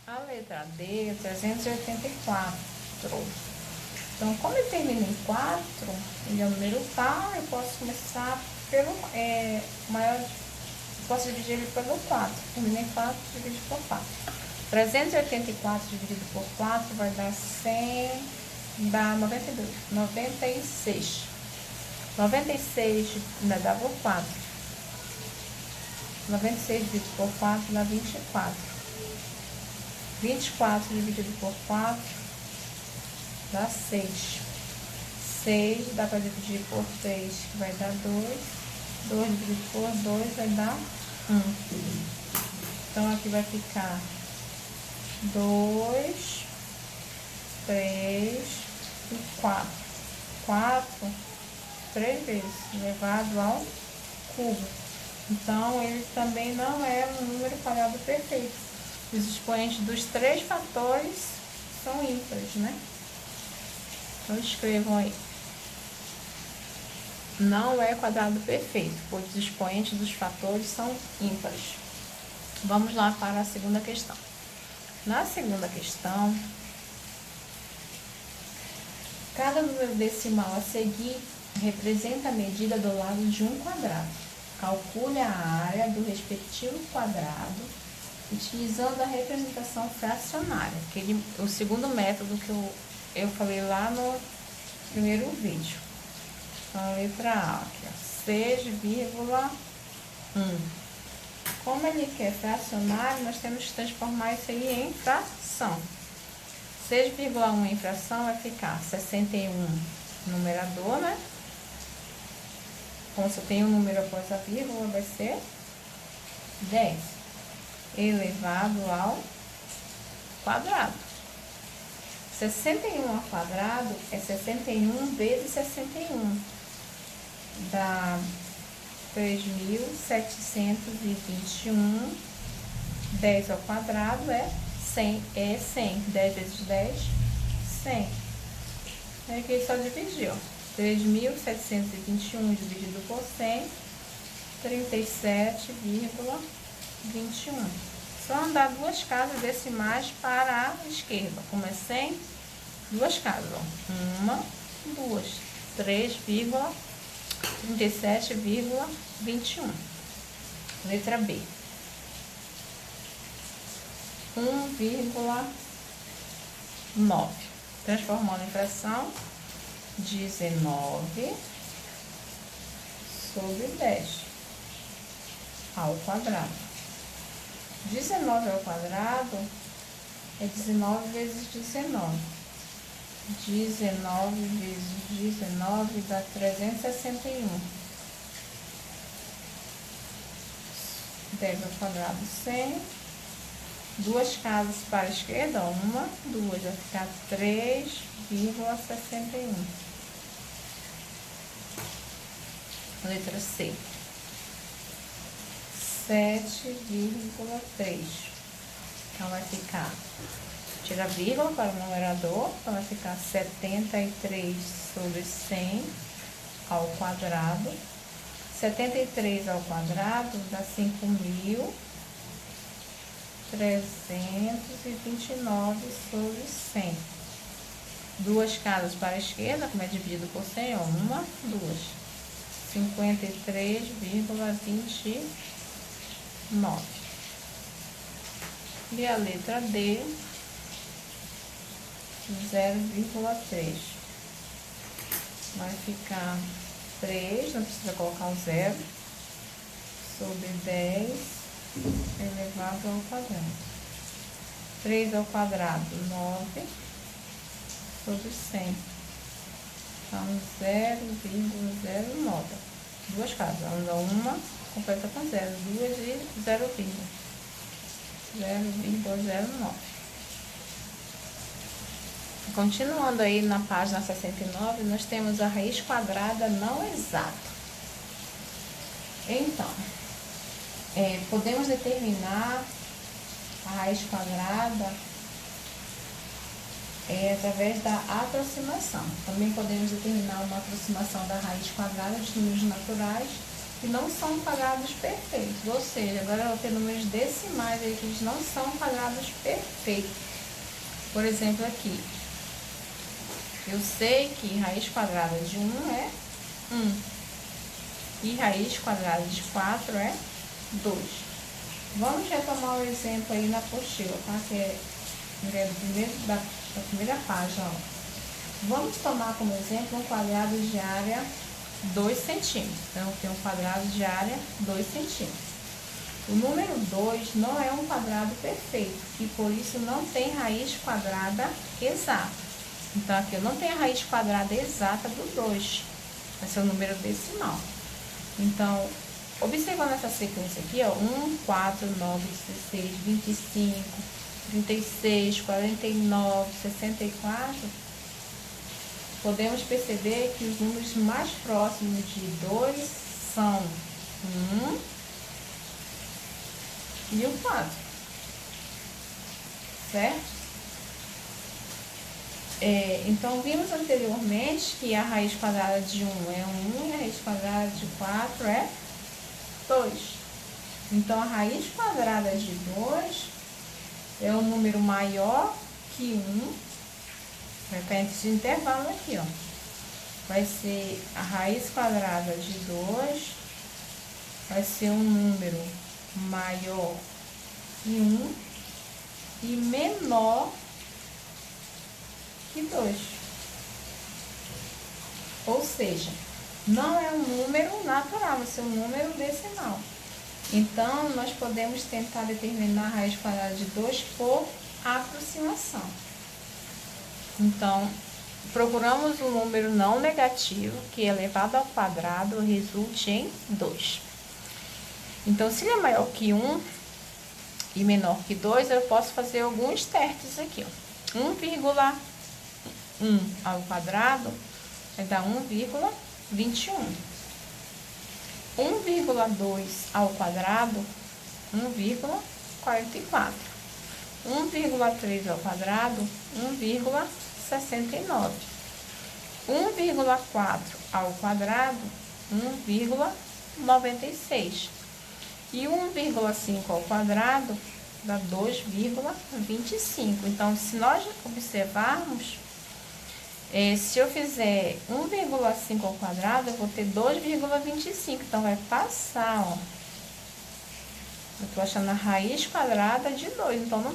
A letra D é 384. Então, como ele termina em 4, ele é o número par, eu posso começar pelo maior, posso dividir ele pelo 4. Termina em 4, divide por 4. 384 dividido por 4 vai dar 100, dá 92, 96. 96 ainda dá por 4. 96 dividido por 4 dá 24. 24 dividido por 4 dá 6. 6 dá para dividir por 3, que vai dar 2. 2 dividido por 2 vai dar 1. Então, aqui vai ficar 2, 3 e 4. 4, 3 vezes, elevado ao cubo. Então, ele também não é um número quadrado perfeito. Os expoentes dos 3 fatores são ímpares, né? Então, escrevam aí. Não é quadrado perfeito, pois os expoentes dos fatores são ímpares. Vamos lá para a segunda questão. Na segunda questão, cada número decimal a seguir representa a medida do lado de um quadrado. Calcule a área do respectivo quadrado utilizando a representação fracionária, o segundo método que eu falei lá no primeiro vídeo. Então, a letra A, aqui, 6,1. Como ele quer fracionário, nós temos que transformar isso aí em fração. 6,1 em fração vai ficar 61 numerador, né? Como só tem um número após a vírgula, vai ser 10 elevado ao quadrado. 61 ao quadrado é 61 vezes 61. Dá 3.721. 10 ao quadrado é 100. 10 vezes 10, 100. Aqui só dividir, ó. 3.721 dividido por 100, 37,21. Só andar 2 casas decimais para a esquerda. Como é 100, 2 casas, ó. 1, 2, 3,37,21. Letra B. 1,9. Transformando em fração, 19 sobre 10 ao quadrado. 19 ao quadrado é 19 vezes 19. 19 vezes 19 dá 361. 10 ao quadrado, 100. 2 casas para a esquerda, 1, 2, vai ficar 3,61. Letra C. 7,3. Então, vai ficar, tira a vírgula para o numerador, então vai ficar 73 sobre 100 ao quadrado. 73 ao quadrado dá 5.329 sobre 100. 2 casas para a esquerda, como é dividido por 100, ó, 1, 2. 53,29. E a letra D, 0,3. Vai ficar 3, não precisa colocar o 0, sobre 10 elevado ao quadrado. 3 ao quadrado, 9 sobre 100. Então, 0,09. 2 casas. Anda 1, completa com 0. 2 e 0,09. Continuando aí na página 69, nós temos a raiz quadrada não exata. Então, podemos determinar a raiz quadrada através da aproximação. Também podemos determinar uma aproximação da raiz quadrada dos números naturais que não são quadrados perfeitos. Ou seja, agora eu vou ter números decimais aí que eles não são quadrados perfeitos. Por exemplo, aqui. Eu sei que raiz quadrada de 1 é 1. E raiz quadrada de 4 é 2. Vamos retomar o exemplo aí na apostila, tá? Que é da primeira página, ó. Vamos tomar como exemplo um quadrado de área 2 centímetros. Então, eu tenho um quadrado de área 2 centímetros. O número 2 não é um quadrado perfeito e por isso não tem raiz quadrada exata. Então, aqui eu não tenho a raiz quadrada exata do 2. Vai ser o número decimal. Então, observando essa sequência aqui, ó, 1, 4, 9, 16, 25, 36, 49, 64, podemos perceber que os números mais próximos de 2 são 1 e o 4, certo? Então, vimos anteriormente que a raiz quadrada de 1 é 1 e a raiz quadrada de 4 é 2. Então, a raiz quadrada de 2 é um número maior que 1. Repente de intervalo aqui, ó. Vai ser a raiz quadrada de 2, vai ser um número maior que 1 e menor que 2. Ou seja, não é um número natural, vai ser um número decimal. Então, nós podemos tentar determinar a raiz quadrada de 2 por aproximação. Então, procuramos um número não negativo que elevado ao quadrado resulte em 2. Então, se ele é maior que 1 e menor que 2, eu posso fazer alguns testes aqui, ó. 1,1 ao quadrado vai dar 1,21. 1,2 ao quadrado, 1,44. 1,3 ao quadrado, 1,69. 1,4 ao quadrado, 1,96. E 1,5 ao quadrado dá 2,25. Então, se nós observarmos, se eu fizer 1,5 ao quadrado, eu vou ter 2,25. Então, vai passar, ó. Eu estou achando a raiz quadrada de 2. Então, não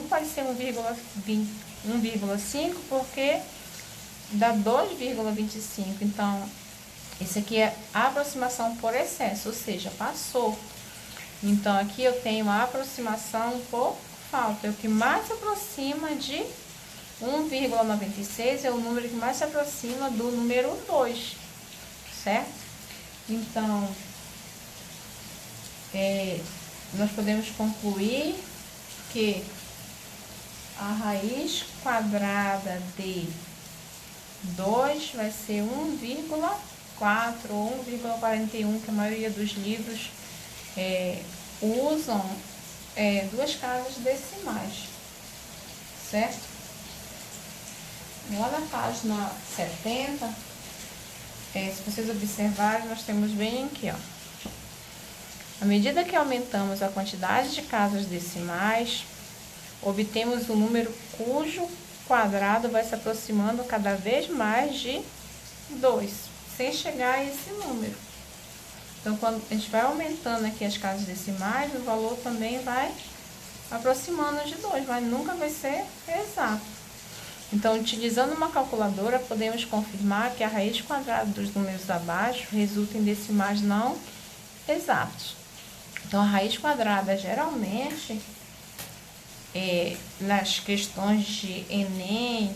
pode ser 1,5 porque dá 2,25. Então, isso aqui é aproximação por excesso, ou seja, passou. Então, aqui eu tenho a aproximação por falta. É o que mais se aproxima de 1,96, é o número que mais se aproxima do número 2, certo? Então, nós podemos concluir que a raiz quadrada de 2 vai ser 1,4 ou 1,41, que a maioria dos livros usam duas casas decimais, certo? Lá na página 70, se vocês observarem, nós temos bem aqui, ó. À medida que aumentamos a quantidade de casas decimais, obtemos um número cujo quadrado vai se aproximando cada vez mais de 2, sem chegar a esse número. Então, quando a gente vai aumentando aqui as casas decimais, o valor também vai aproximando de 2, mas nunca vai ser exato. Então, utilizando uma calculadora, podemos confirmar que a raiz quadrada dos números abaixo resulta em decimais não exatos. Então, a raiz quadrada, geralmente, nas questões de Enem,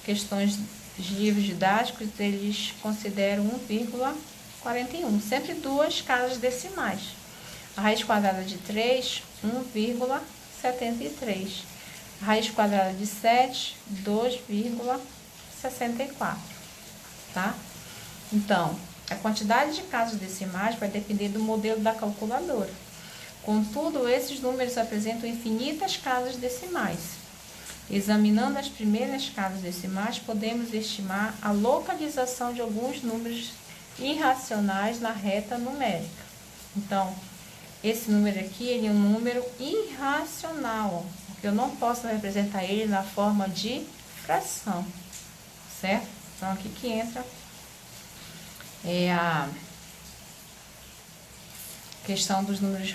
questões de livros didáticos, eles consideram 1,41, sempre duas casas decimais. A raiz quadrada de 3, 1,73. A raiz quadrada de 7, 2,64, tá? Então, a quantidade de casas decimais vai depender do modelo da calculadora. Contudo, esses números apresentam infinitas casas decimais. Examinando as primeiras casas decimais, podemos estimar a localização de alguns números irracionais na reta numérica. Então, esse número aqui, ele é um número irracional, porque eu não posso representar ele na forma de fração, certo? Então, aqui que entra a questão dos números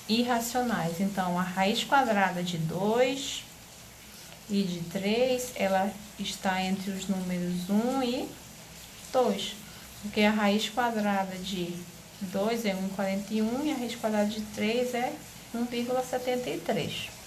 irracionais. Então, a raiz quadrada de 2 e de 3, ela está entre os números 1 e 2, porque a raiz quadrada de 2 é 1,41 e a raiz quadrada de 3 é 1,73.